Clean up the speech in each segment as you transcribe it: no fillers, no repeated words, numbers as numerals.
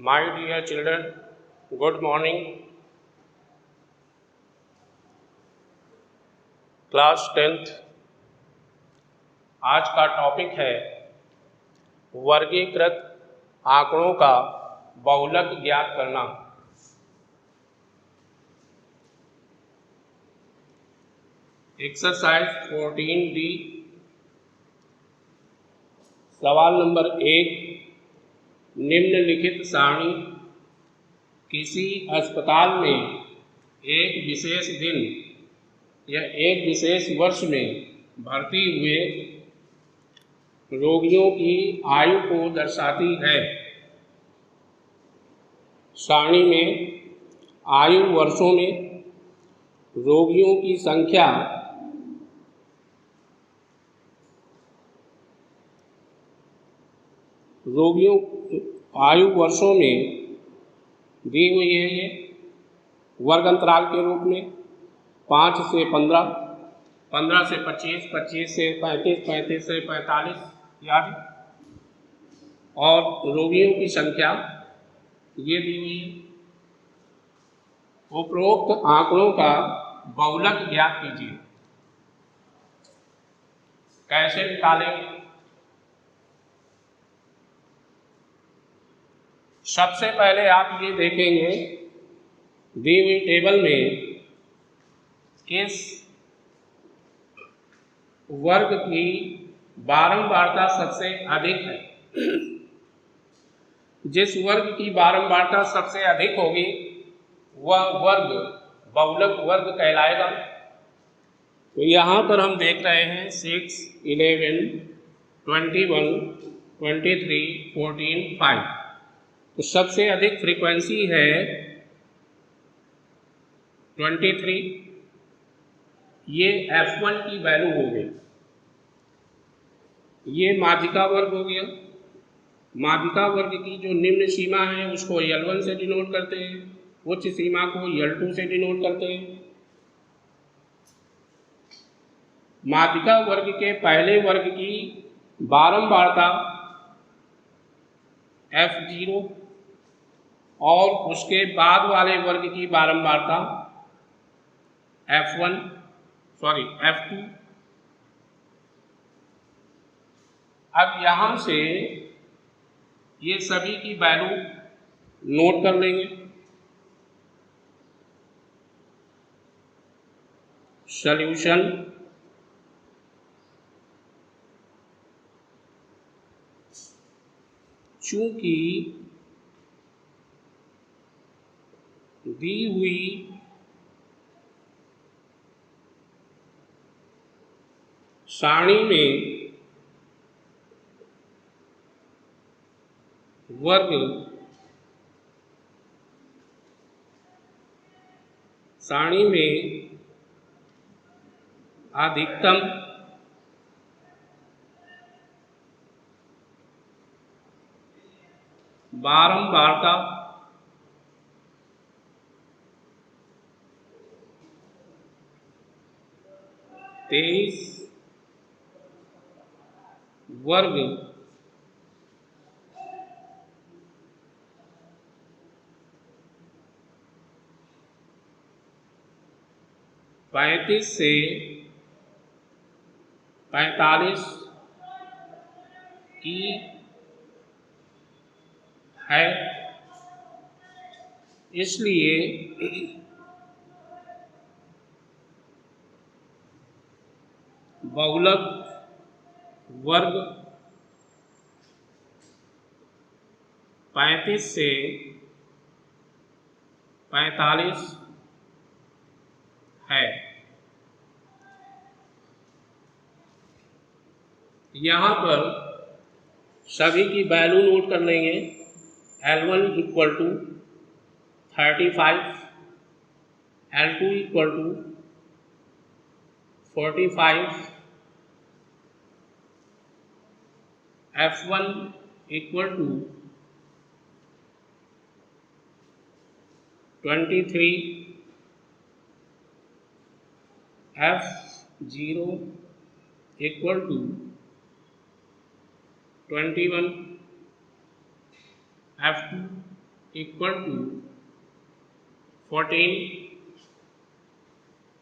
My dear children, good morning. Class 10th। आज का topic है वर्गीकृत आंकड़ों का बहुलक ज्ञात करना। एक्सरसाइज 14D, सवाल नंबर 1। निम्नलिखित सारणी किसी अस्पताल में एक विशेष दिन या एक विशेष वर्ष में भर्ती हुए रोगियों की आयु को दर्शाती है। सारणी में आयु वर्षों में रोगियों की संख्या आयु वर्षों में दी हुई है। ये वर्ग अंतराल के रूप में 5 से 15, 15 से 25, 25 से 35, 35 से 45 आदि, और रोगियों की संख्या ये दी हुई है। उपरोक्त आंकड़ों का बहुलक ज्ञात कीजिए। कैसे निकालेंगे? सबसे पहले आप ये देखेंगे दी हुई टेबल में किस वर्ग की बारंबारता सबसे अधिक है। जिस वर्ग की बारंबारता सबसे अधिक होगी वह वर्ग बहुलक वर्ग कहलाएगा। तो यहाँ पर हम देख रहे हैं 6, 11, 21, 23, 14, 5। तो सबसे अधिक फ्रीक्वेंसी है 23। ये F1 की वैल्यू हो गई। ये माध्यिका वर्ग हो गया। माध्यिका वर्ग की जो निम्न सीमा है उसको L1 से डिनोट करते हैं, उच्च सीमा को L2 से डिनोट करते हैं। माध्यिका वर्ग के पहले वर्ग की बारंबारता F0 और उसके बाद वाले वर्ग की बारंबारता F2। अब यहाँ से ये सभी की वैल्यू नोट कर लेंगे। सॉल्यूशन चूंकि दी हुई सारणी में अधिकतम बारंबारता वर्ग 35 से 45 की है। इसलिए बहुलक वर्ग 35 से 45 है। यहाँ पर सभी की वैल्यू नोट कर लेंगे। L1 equal to 35, L2 equal to 45, F1 equal to 23, F0 equal to 21, F2 equal to 14,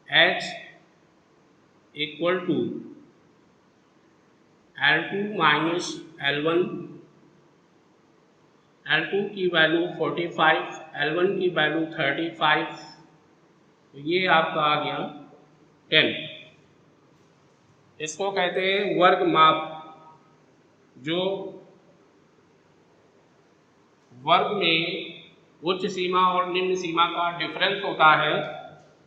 H equal to L2 minus L1, L2 की वैल्यू 45, L1 की वैल्यू 35, तो ये आपका आ गया 10। इसको कहते हैं वर्ग माप। जो वर्ग में उच्च सीमा और निम्न सीमा का डिफरेंस होता है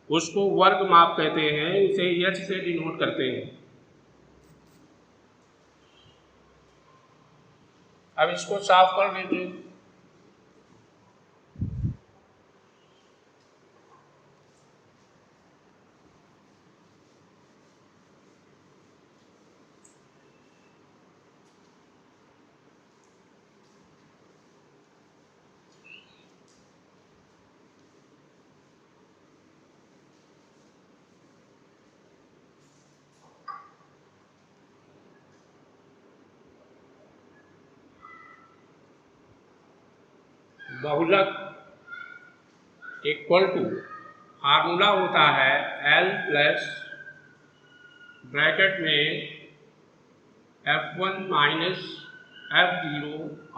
उसको वर्ग माप कहते हैं, इसे H से डिनोट करते हैं। अब इसको साफ कर लेते हैं। बहुलक इक्वल टू फार्मूला होता है L प्लस ब्रैकेट में F1 minus F0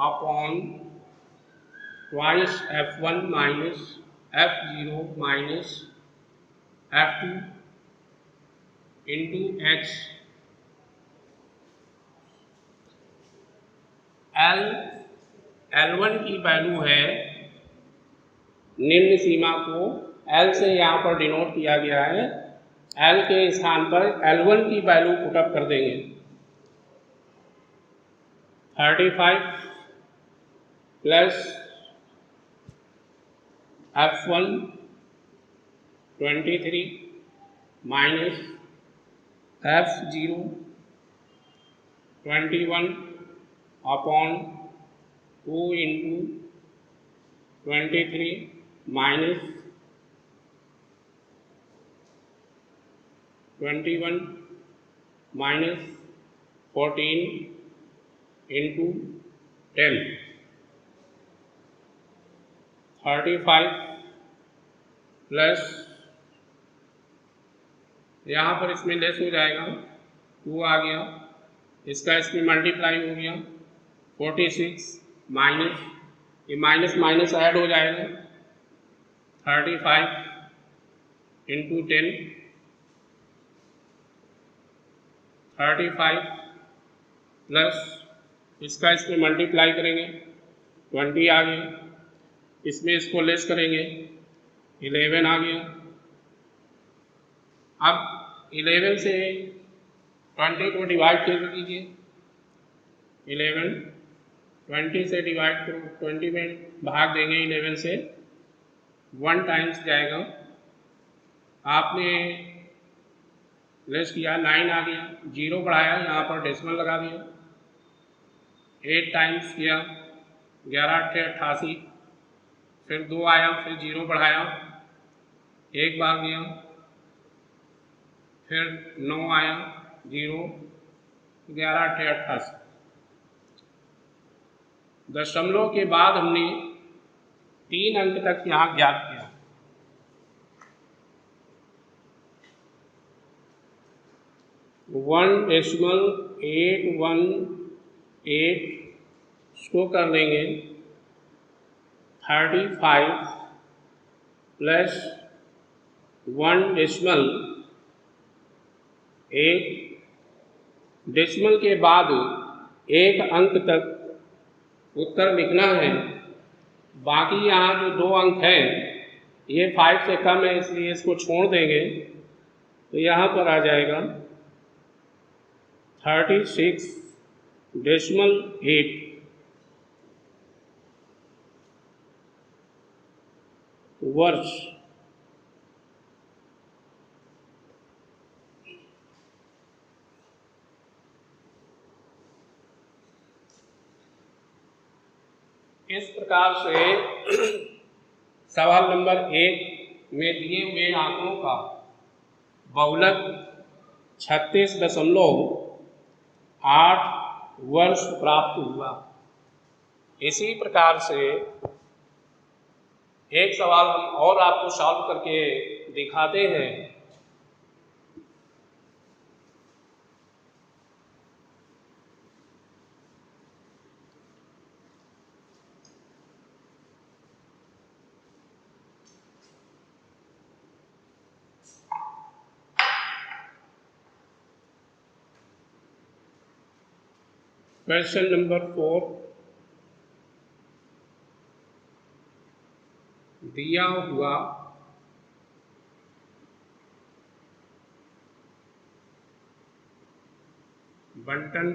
upon twice F1 minus F0 minus F2 into H। L1 की वैल्यू है निम्न सीमा को L से यहाँ पर डिनोट किया गया है। L के स्थान पर L1 की वैल्यू पुटअप कर देंगे। 35 plus F1 23 minus F0 21 upon 2 into 23 minus 21 minus 14 into 10, 35 plus यहाँ पर इसमें लेस हो जाएगा, 2 आ गया, इसका इसमें मल्टीप्लाई हो गया 46 माइनस ये माइनस माइनस ऐड हो जाएगा 35 इंटू 10, 35 प्लस इसका इसमें मल्टीप्लाई करेंगे 20 आ गया, इसमें इसको लेस करेंगे 11 आ गया। अब 11 से 20 को डिवाइड कर कीजिए, 11 20 से डिवाइड करो, 20 में भाग देंगे 11 से, 1 टाइम्स जाएगा, आपने लेस किया 9 आ गया, 0 बढ़ाया यहाँ पर डेसिमल लगा दिया, 8 टाइम्स किया 11 8 88, फिर 2 आया, फिर 0 बढ़ाया, 1 बार गया, फिर 9 आया, 0 11 8 88। दशमलव के बाद हमने 3 अंक तक यहाँ ज्ञात किया। वन डेसिमल 818 इसको कर लेंगे 35 प्लस 1 डेसिमल 8 डेसिमल के बाद 1 अंक तक उत्तर लिखना है। बाकी यहाँ जो 2 अंक हैं ये 5 से कम है इसलिए इसको छोड़ देंगे, तो यहाँ पर आ जाएगा 36.8 वर्ष। इस प्रकार से सवाल नंबर 1 में दिए हुए आंकड़ों का बहुलक 36.8 वर्ष प्राप्त हुआ। इसी प्रकार से एक सवाल हम और आपको सॉल्व करके दिखाते हैं। क्वेश्चन नंबर 4, दिया हुआ बंटन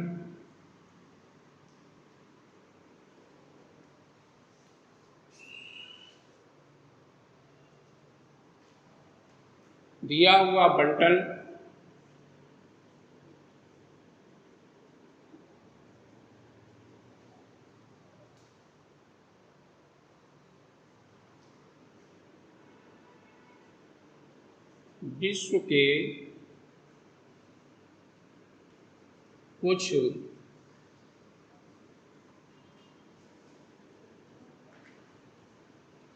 दिया हुआ बंटन विश्व के कुछ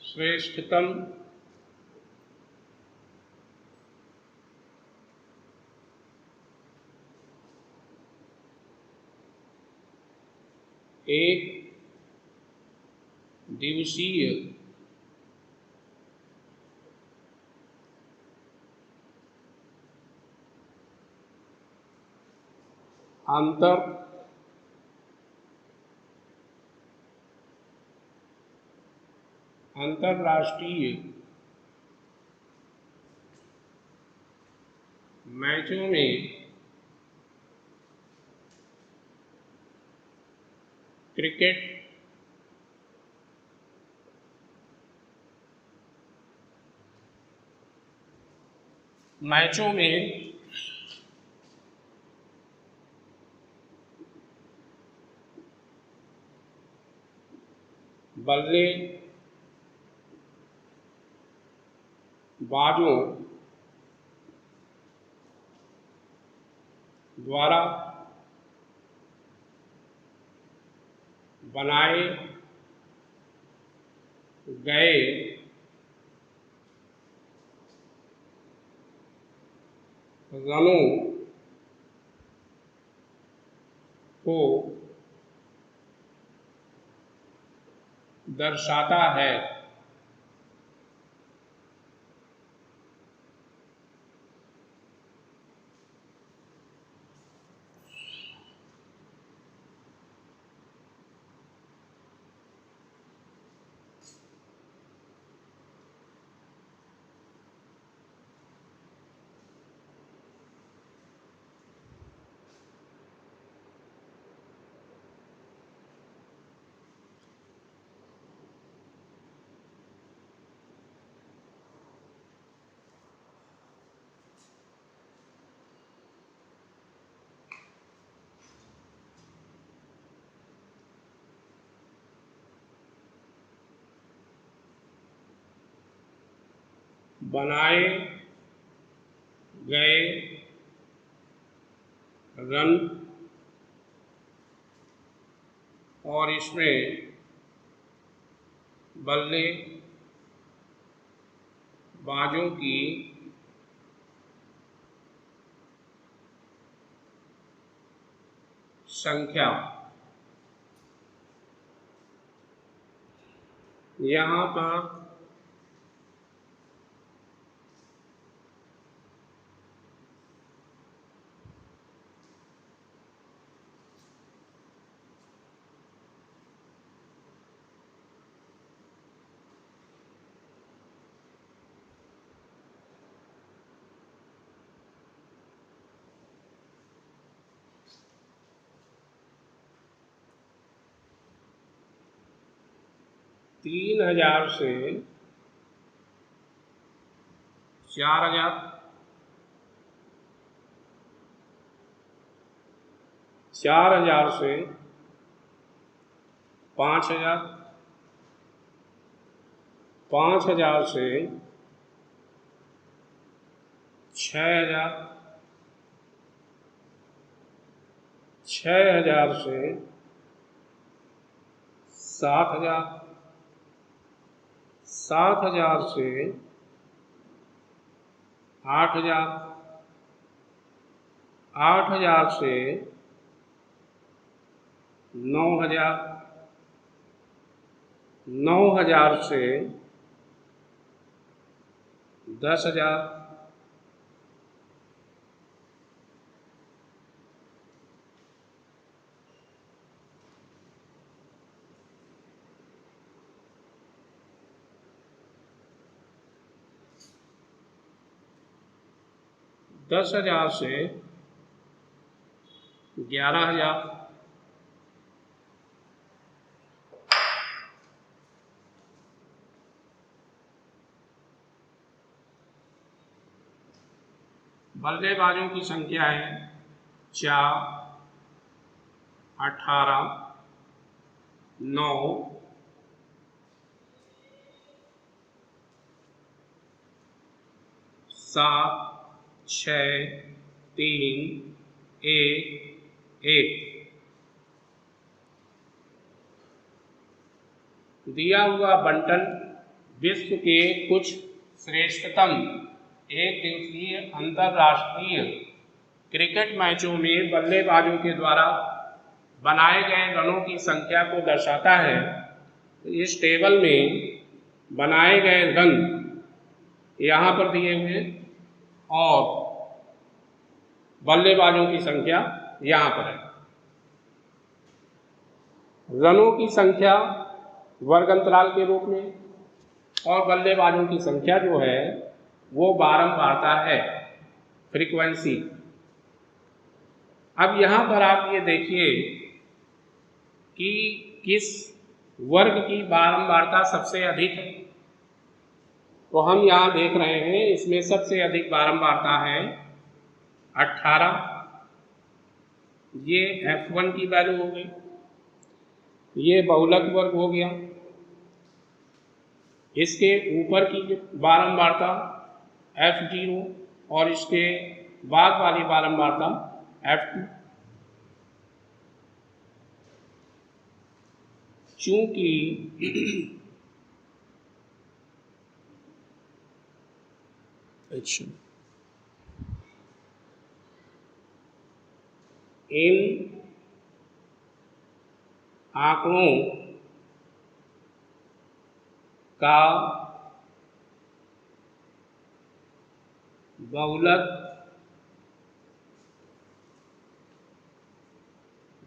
श्रेष्ठतम एक दिवसीय अंतरराष्ट्रीय मैचों में क्रिकेट मैचों में बल्लेबाजों द्वारा बनाए गए रनों को दर्शाता है। बनाए गए रन और इसमें बल्लेबाजों की संख्या यहाँ पर 3000 से 4000, 4000 से 5000, 5000 से 6000, 6000 से 7000, 7,000 से 8,000, 8,000 से 9,000, 9,000 से 10,000, 10,000 से 11,000, 'बल्लेबाजों की संख्या है 4, 18, 9, 7, 6, 3, 1, 1। दिया हुआ बंटन विश्व के कुछ श्रेष्ठतम एक दिवसीय अंतर्राष्ट्रीय क्रिकेट मैचों में बल्लेबाजों के द्वारा बनाए गए रनों की संख्या को दर्शाता है। इस टेबल में बनाए गए रन यहाँ पर दिए हुए हैं और बल्लेबाजों की संख्या यहाँ पर है। रनों की संख्या वर्ग अंतराल के रूप में और बल्लेबाजों की संख्या जो है वो बारंबारता है, फ्रीक्वेंसी। अब यहाँ पर आप ये देखिए कि किस वर्ग की बारंबारता सबसे अधिक है। तो हम यहाँ देख रहे हैं इसमें सबसे अधिक बारंबारता है 18। ये F1 की वैल्यू हो गई। ये बहुलक वर्ग हो गया। इसके ऊपर की बारंबारता F0 और इसके बाद वाली बारंबारता F2। चूंकि अच्छा इन आंकड़ों का बहुलक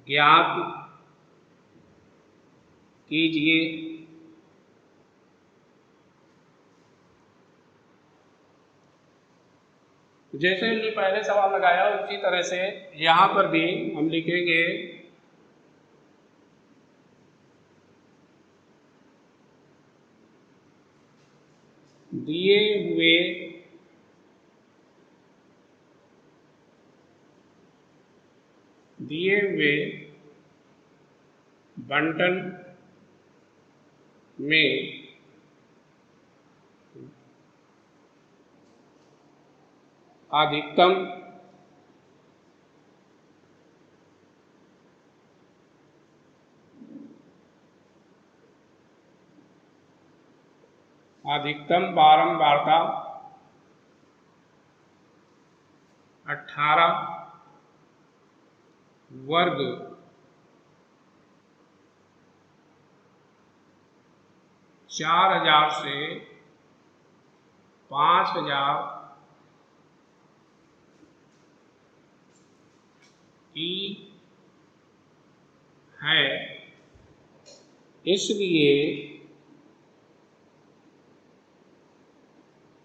ज्ञात कीजिए। जैसे हमने पहले सवाल लगाया उसी तरह से यहाँ पर भी हम लिखेंगे दिए हुए बंटन में अधिकतम बारंबारता 18 वर्ग 4,000 से 5,000 की है। इसलिए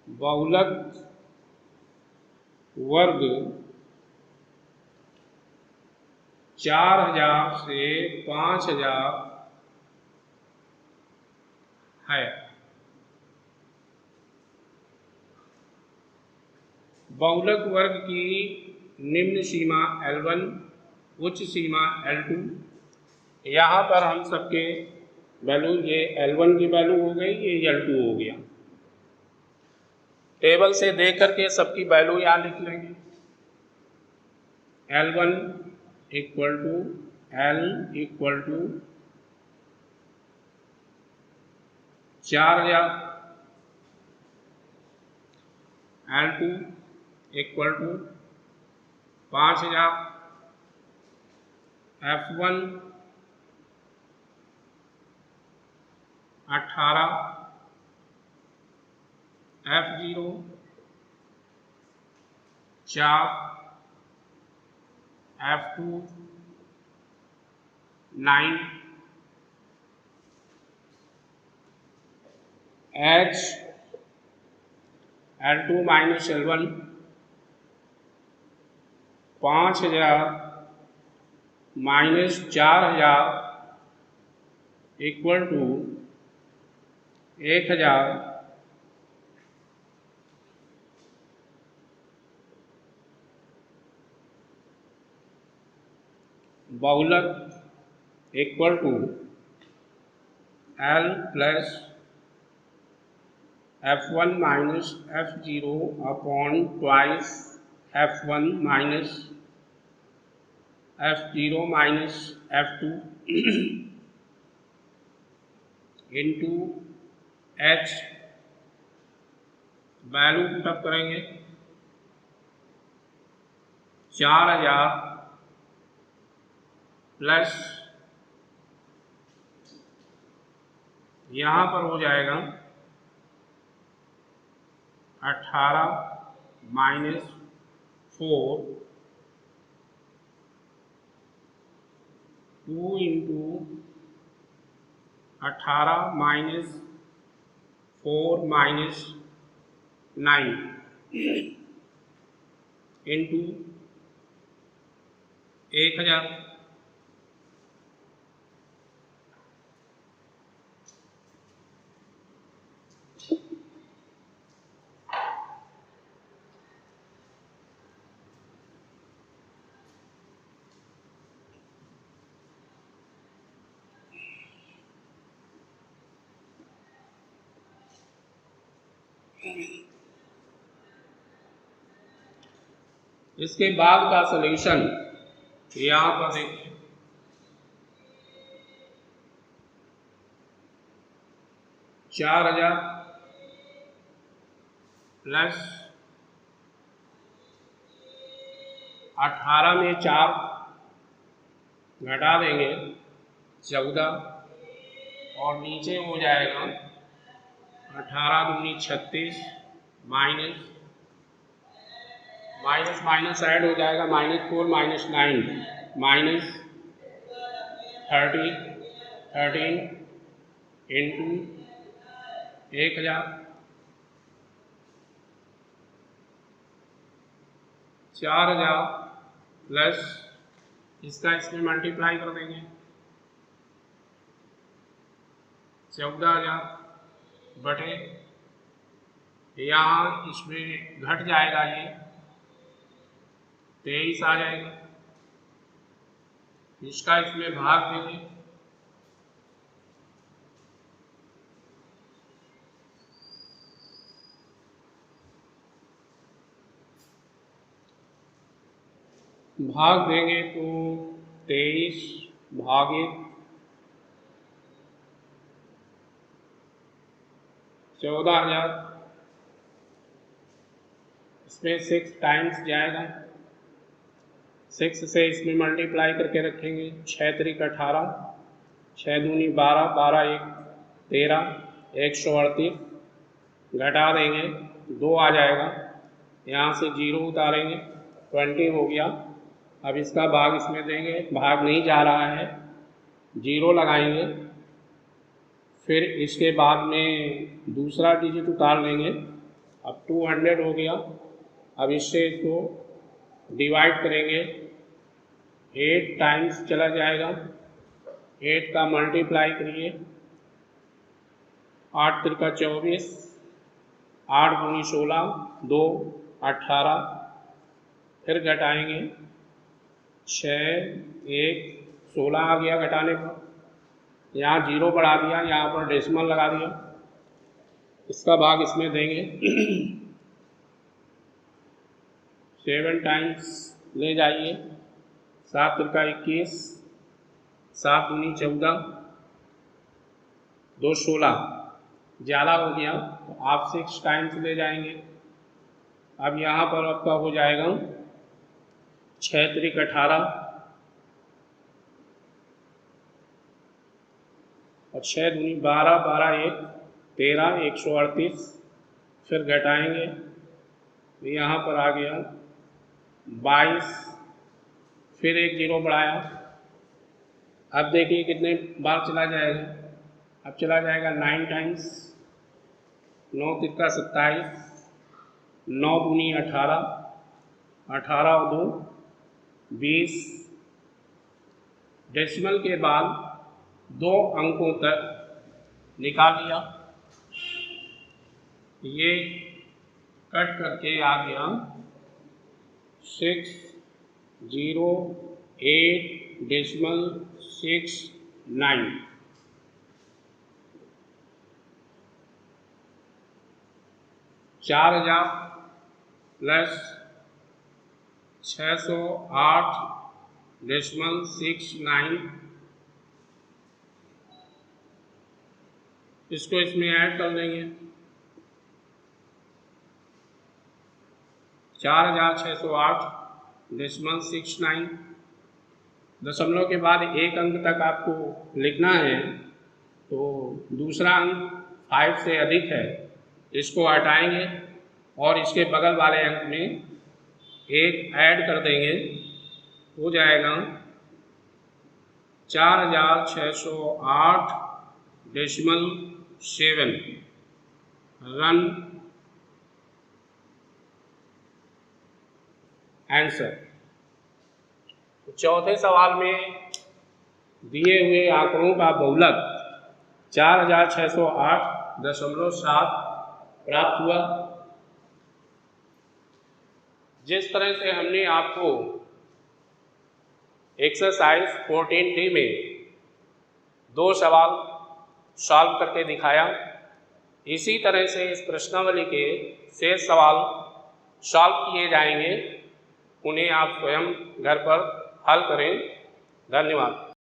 बहुलक वर्ग 4,000 से 5,000 है। बहुलक वर्ग की निम्न सीमा L1, उच्च सीमा L2। यहाँ पर हम सबके वैल्यू, ये L1 की वैल्यू हो गई, ये L2 हो गया। टेबल से देख करके सबकी वैल्यू यहाँ लिख लेंगे। L1 equal to L equal to 4000 L2 equal to 5000 F1 18 F0 4 F2 9 H L2 minus L1 5000 minus 4000 equal to 1000 बहुलक equal to L plus F1 minus F0 upon twice F1 minus F0 minus F2 into H value put up करेंगे 4000 plus यहाँ पर हो जाएगा 18 minus 4 2 into 18 minus 4 minus 9 into 1000 इसके बाद का solution यहाँ पर देखिए 4000 प्लस 18 में 4 घटा देंगे 14 और नीचे हो जाएगा 18 दूनी 36 माइनस माइनस ऐड हो जाएगा -4 -9 माइनस 13 इंटू 1000 4000 प्लस इसका इसमें मल्टीप्लाई कर देंगे 14000 बटे यहाँ इसमें घट जाएगा ये 23 आ जाएगा इसका इसमें भाग देंगे तो 23 भागित 14000 इसमें 6 टाइम्स जाएगा 6 से इसमें मल्टीप्लाई करके रखेंगे 6 त्रिक 18 6 दूनी 12 12 1 13 138 घटा देंगे 2 आ जाएगा यहाँ से 0 उतारेंगे 20 हो गया। अब इसका भाग इसमें देंगे भाग नहीं जा रहा है 0 लगाएंगे फिर इसके बाद में दूसरा डिजिट उतार लेंगे अब 200 हो गया। अब इससे इसको डिवाइड करेंगे 8 टाइम्स चला जाएगा 8 का मल्टीप्लाई करिए 8 त्रिका 24 8 दूनी 16 2 18 फिर घटाएंगे 6 1 16 आ गया घटाने पर यहाँ 0 बढ़ा दिया यहाँ पर डेसिमल लगा दिया इसका भाग इसमें देंगे 7 टाइम्स ले जाइए 7 त्रिका 21 7 दूनी 14 2 16 ज़्यादा हो गया तो आप 6 टाइम्स ले जाएंगे। अब यहाँ पर आपका हो जाएगा 6 त्रिक 18 और 6 दूनी 12, 12 1 13, 138। फिर घटाएंगे तो यहाँ पर आ गया 22, फिर एक जीरो बढ़ाया। अब देखिए कितने बार चला जाएगा। अब चला जाएगा 9 टाइम्स, 9 तिक्का 27, 9 दूनी 18, 18 और 2 20। डेसिमल के बाद 2 अंकों तक निकाल लिया, ये कट करके आ गया 608.69। 4000 प्लस 608.69, इसको इसमें ऐड कर देंगे। 4608.69। दशमलव के बाद एक अंक तक आपको लिखना है, तो दूसरा अंक 5 से अधिक है, इसको हटाएंगे और इसके बगल वाले अंक में एक ऐड कर देंगे, हो जाएगा 4608.7। Run answer. चौथे सवाल में दिए हुए आंकड़ों का बहुलक 4608.7 प्राप्त हुआ। जिस तरह से हमने आपको एक्सरसाइज 14D में 2 सवाल सॉल्व करके दिखाया, इसी तरह से इस प्रश्नावली के शेष सवाल सॉल्व किए जाएंगे। उन्हें आप स्वयं घर पर हल करें। धन्यवाद।